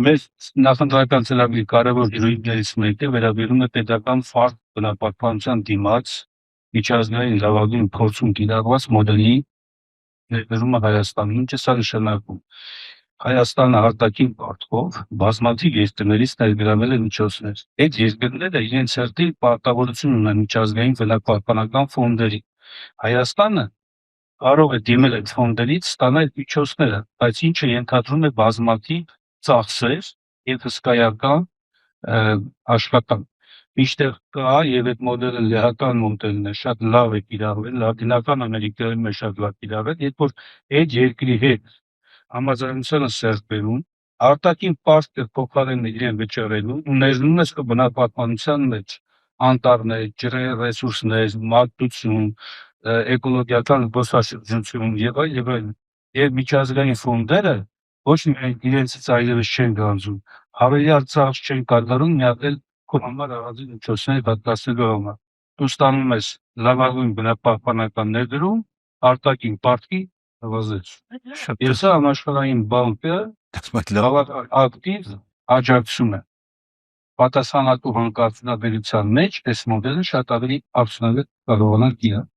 Մեր նախընտրական ծրագրի կարևոր դրույթներից մեկը վերաբերում է պետական ֆարկ բնապահպանության դիմաց միջազգային լավագույն փորձում կիրառված մոդելի ներդրումը Հայաստանում, ինչը սա նշանակում։ Հայաստանը արտաքին պարտքով բազմաթիվ երկրներից ներգրավել է միջոցներ։ Այդ երկրները իրենց հերթին պարտավորություն ունեն միջազգային բնապահպանական ֆոնդերի։ Հայաստանը կարող է դիմել այդ ֆոնդերից ստանալ միջոցները, բայց ինչը ենթադրում է բազմաթիվ ծախսեր եւ հսկայական աշխատանք։ Միշտեղ կա եւ այդ մոդելը լեհական մոդելն է, շատ լավ է կիրառվել, Լատինական Ամերիկայում է շատ լավ կիրառվել, երբ որ այդ երկրի հետ համաձայնությունը սերտ բերում, արտաքին պարտքը փոխարեն իրեն վճարելու ու ներդնում ես բնապահպանության մեջ անտառներ, ջրի ռեսուրսներ, մատուցում, էկոլոգիական զբոսաշրջություն եւ այլն, եւ միջազգային ֆոնդերը ոչ միայն իրենցից այլևս չեն գանձում, հավելյալ ծախս չեն կատարում միատել քո համար առանձին միջոցներ պատկասնելու համար։ Դու ստանում ես լավագույն բնապահպանական ներդրում արտաքին պարտքի նվազեցում։ Եվ սա համաշխարհային բանկը բավական ակտիվ աջակցում է։ Պատասխանատու հանկարծությունաբերության մեջ այս մոդելը շատ ավելի արդյունավետ կարողանալ կիրառել։